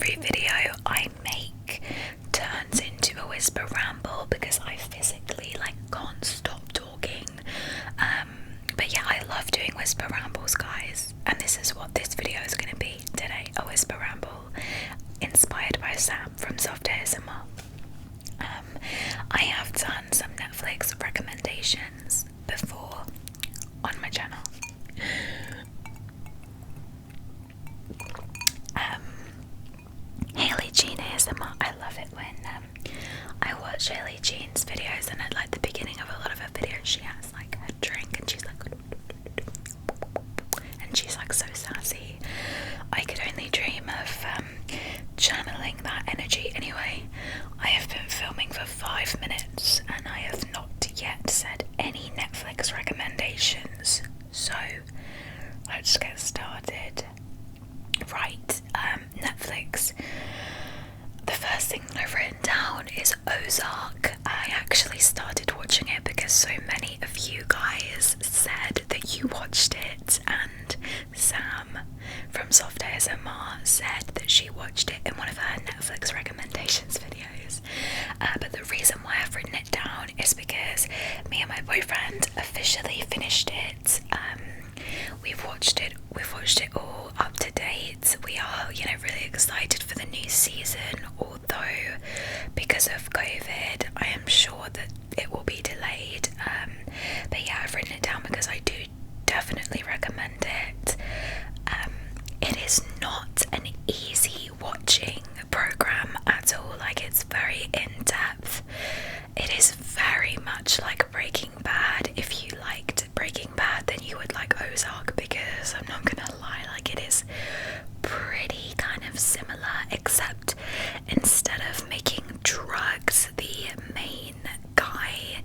every video I make turns into a whisper ramble because I physically can't stop talking. But yeah, I love doing whisper rambles, guys, and this is what this video is going to be today, a whisper ramble inspired by Sam from Soft ASMR. I have done some Netflix recommendations before on my channel. Hailey Jean ASMR. I love it when I watch Hailey Jean's videos, and at the beginning of a lot of her videos she has a drink and she's so sassy. I could only dream of channeling that energy. Anyway, I have been filming for 5 minutes and I have not yet said any Netflix recommendations, so let's get started. Right, Netflix. The first thing I've written down is Ozark. I actually started watching it because so many of you guys said that you watched it, and Sam from Soft ASMR said that she watched it in one of her Netflix recommendations videos. But the reason why I've written it down is because me and my boyfriend officially finished it. We've watched it all up to date. We are, really excited for the new season, although because of COVID, I am sure that it will be delayed. But yeah, I've written it down because I do definitely recommend it. It is not an easy watching program at all. It's very in-depth. It is very much like Breaking Bad. If you liked Breaking Bad, then you would like Ozark, because I'm not gonna lie, it is pretty kind of similar, except instead of making drugs the main guy,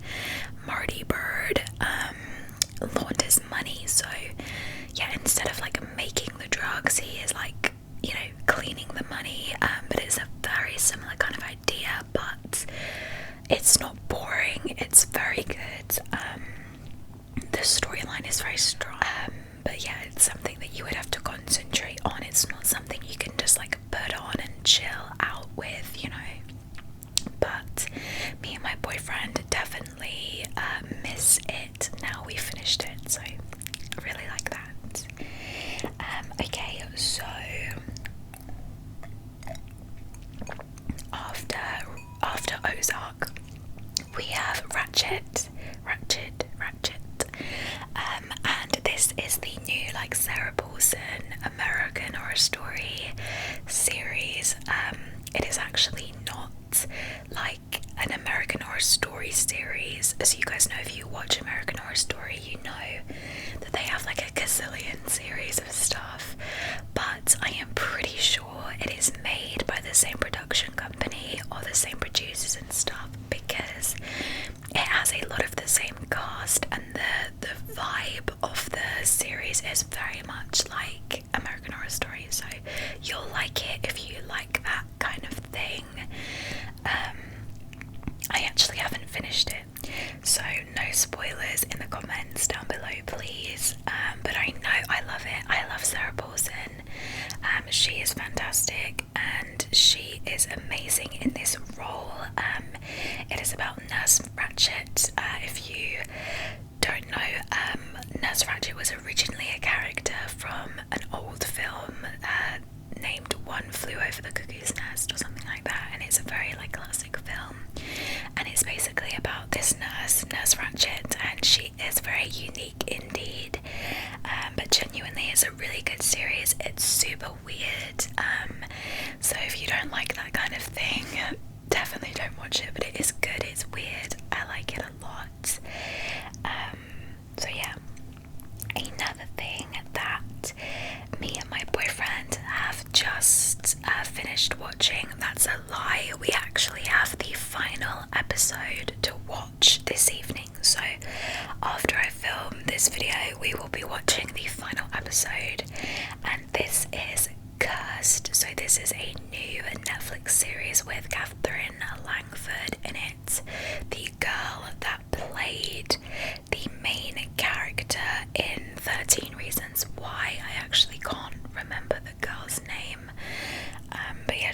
Marty Bird, launders money. So yeah, instead of making the drugs, he is cleaning the money. But it's a very similar kind of idea, but it's not boring, it's very good. The storyline is very strong, but yeah, it's something that you would have to concentrate on. It's not something you can just put on and chill out with, But me and my boyfriend definitely miss it now we finished it, so I really like that. Okay, so after Ozark, we have Ratchet, and this is the new Sarah Paulson American Horror Story series. It is actually not an American Horror Story series. As you guys know, if you watch American Horror Story, you know that they have a gazillion series of stuff, but I am pretty sure it is made by the same production company or the same producers and stuff, because it has a lot of the same cast, and the vibe of the series is very much like American Horror Story, so you'll like it if you like that kind of thing. I actually haven't finished it, so no spoilers in the comments down below, please. But I know I love it. I love Sarah Paulson. She is fantastic and she is amazing in this role. It is about Nurse Ratchet. If you don't know, Nurse Ratchet was originally a character from an old film named One Flew Over the Cuckoo's Nest or something like that, and it's a very classic film, and it's basically about this Nurse Ratchet, and she is very unique indeed. But genuinely, it's a really good series. It's super weird, so if you don't like that kind of thing, definitely don't watch it, but it is good. It's weird. I like it a lot. So yeah, another thing that me and my boyfriend have just finished watching, that's a lie, we actually have the final episode to watch this evening. So after I film this video, we will be watching the final episode, and this is Cursed. So this is a new Netflix series with Catherine Langford in it, the girl that played the main character in 13 Reasons Why. I actually can't remember the girl's name, but yeah,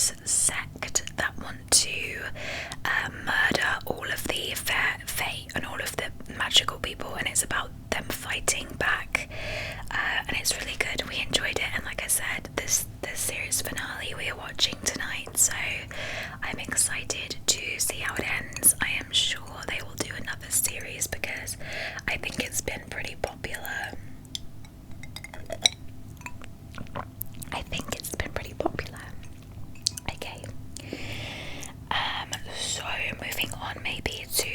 this sect that want to murder all of the fae and all of the magical people, and it's about them fighting back, and it's really good. We enjoyed it, and like I said, this series finale we are watching tonight, so I'm excited to see how it ends. I am sure they will do another series because I think it's been pretty popular. Okay. So moving on maybe to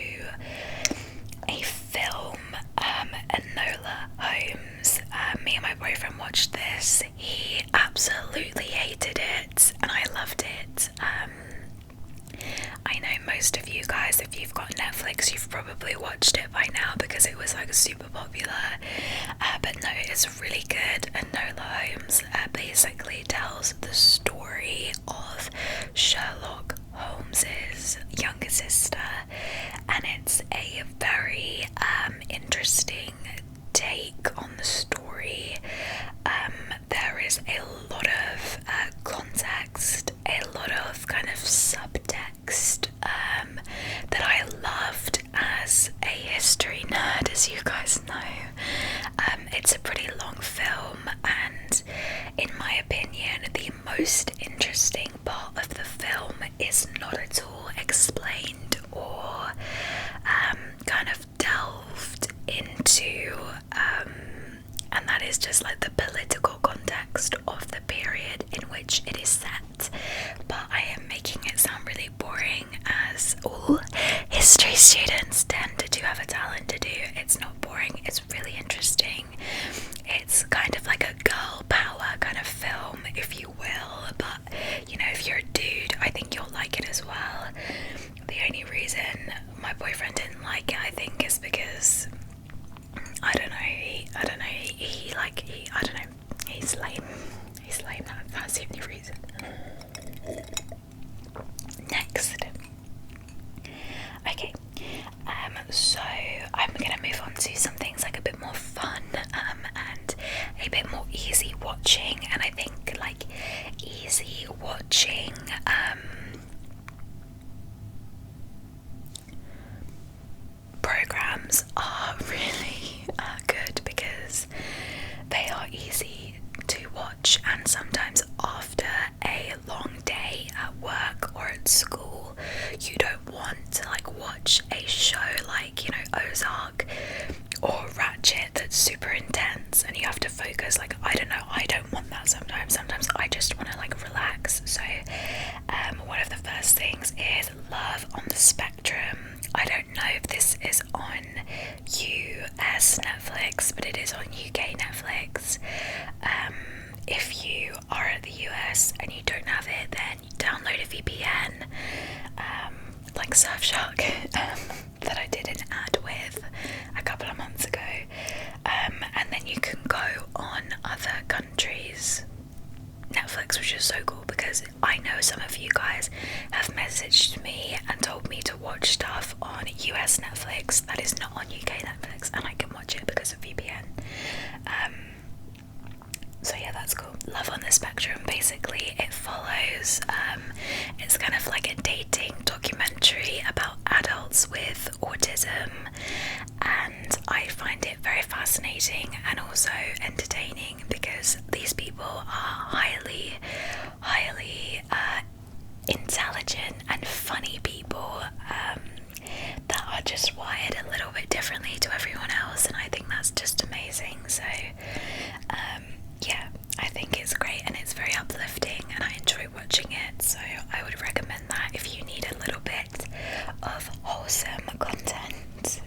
a film, Enola Holmes. Me and my boyfriend watched this. He absolutely hated it, and I loved it. I know most of you guys, if you've got Netflix, you've probably watched it by now because it was like super popular. But no, it's really good. Enola Holmes basically tells the story of Sherlock Holmes's younger sister, and it's a very interesting take on the story. There is a lot of context, a lot of kind of subtext that I loved as a history nerd, as you guys know. It's a pretty long film, and in my opinion, the most interesting part of the film is not at all explained or kind of delved into, and that is just like the political context of the period in which it is set. But I am making it sound really boring, as all history students tend to have a talent to do. It's not boring, it's really interesting. It's kind of like a girl power kind of film, if you will, but you know, if you're a dude, I think you'll like it as well. The only reason my boyfriend didn't like it, I think, is because I don't know, he's lame. He's lame, that's the only reason. Next. Okay, so I'm gonna move on to some things like a bit more fun, and a bit more easy watching, and I think like easy watching, programs are really good because they are easy to watch, and sometimes after a long day at work or at school, you don't want to like watch a show like, you know, Ozark or Ratchet that's super intense and you have to focus. Like, I don't know, I don't want that sometimes I just want to like relax. So one of the first things is Love on the Spectrum. I don't know if this is on US Netflix, but it is on UK Netflix. If you are at the US and you don't have it, then you download a VPN, like Surfshark, that I did an ad with a couple of months ago, and then you can go on other countries' Netflix, which is so cool because I know some of you guys have messaged me and told me to watch stuff on US Netflix that is not on UK Netflix, and I can watch it because of VPN. So yeah, that's cool. Love on the Spectrum, basically it follows, it's kind of like a dating documentary about adults with autism, and I find it very fascinating and also entertaining because these people are highly intelligent and funny people that are just wired a little bit differently to everyone else, and I think that's just amazing. So yeah, I think it's great and it's very uplifting and I enjoy watching it, so I would recommend that if you need a little bit of wholesome content.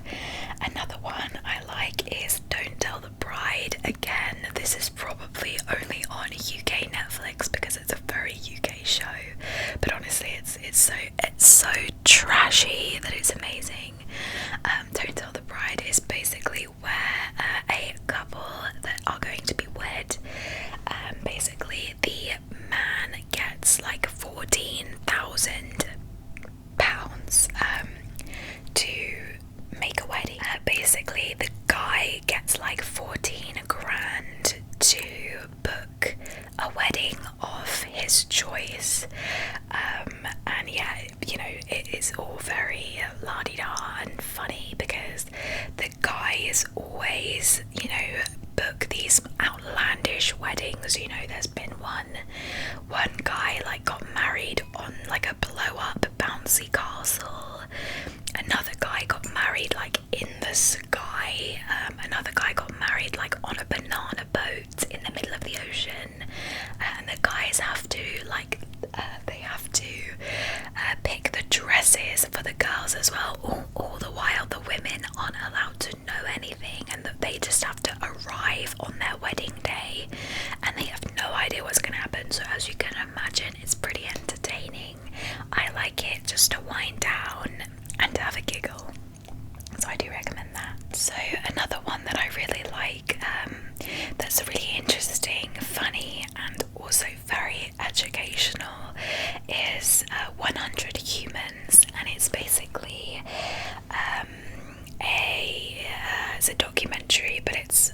Another one I like is Don't Tell the Bride. Again, this is probably only on UK Netflix because it's a very UK show, but honestly it's so trashy that it's amazing. Don't Tell the Bride is basically where a couple that are going to be wed, basically the man gets like £14,000 to make a wedding. Basically the guy gets like 14 grand to book a wedding of his choice, And yeah, you know, it is all very la-di-da and funny because the guys always, you know, book these outlandish weddings. You know, there's been one guy like got married on like a blow-up bouncy castle. Another guy got married like in the sky. Another guy got married like on a banana boat in the middle of the ocean. And the guys have to like pick the dresses for the girls as well. All the while the women aren't allowed to know anything, and that they just have to arrive on their wedding day, and they have no idea what's going to happen. So as you can imagine, it's pretty entertaining. I like it just to wind down and to have a giggle, so I do recommend that. So another one that I really like, that's really interesting, funny, and also very educational is 100 Humans, and it's basically it's a documentary, but it's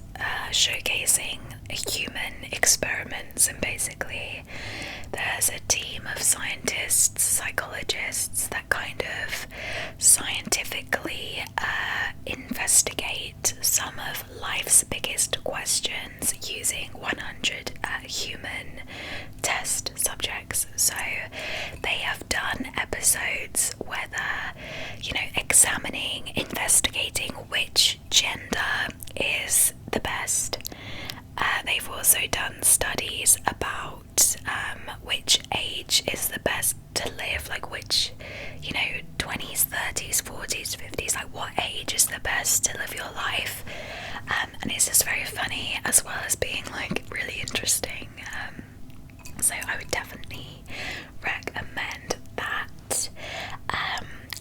showcasing human experiments, and basically there's a team of scientists, psychologists that kind of scientifically investigate some of life's biggest questions using 100 human test subjects. So they have done episodes where they're, you know, examining, investigating which gender is the best. They've also done studies about which age is the best to live, like which, you know, 20s, 30s, 40s, 50s, like what age is the best to live your life. And it's just very funny as well as being like really interesting. So I would definitely recommend that.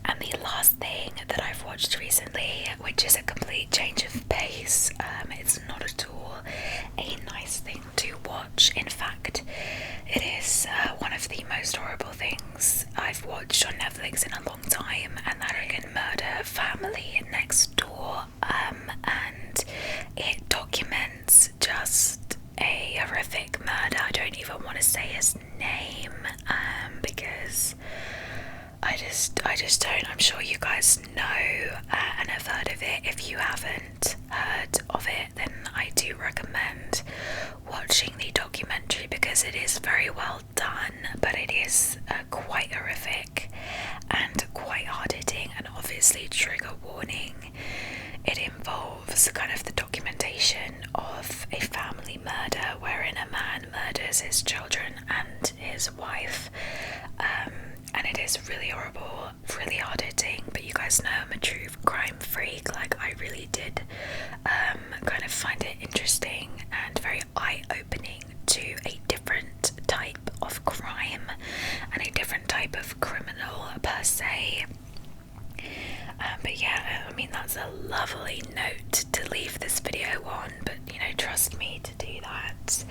And the last thing that I've watched recently, which is a complete change of pace, it's not at all a nice thing to watch. In fact, it is one of the most horrible things I've watched on Netflix in a long time, and that is Murder Family Next Door. And it documents just a horrific murder. I don't even want to say his name, because I just don't. I'm sure you guys know and have heard of it. If you haven't heard of it, then I do recommend watching the documentary because it is very well done, but it is quite horrific and quite hard-hitting, and obviously trigger warning. It involves kind of the documentation of a family murder wherein a man murders his children and his wife, and it is really horrible, really hard-hitting. But you guys know I'm a true crime freak. Like, I really did kind of find it interesting and very eye-opening to a different type of crime and a different type of criminal per se. But yeah, I mean, that's a lovely note to leave this video on, but you know, trust me to do that.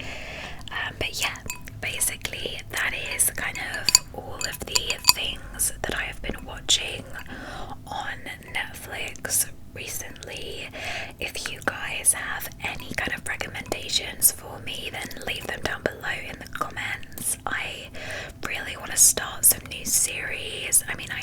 But yeah, basically that is kind of all of the things that I have been watching on Netflix recently. If you guys have any kind of recommendations for me, then leave them down below in the comments. I really want to start some new series. I mean, I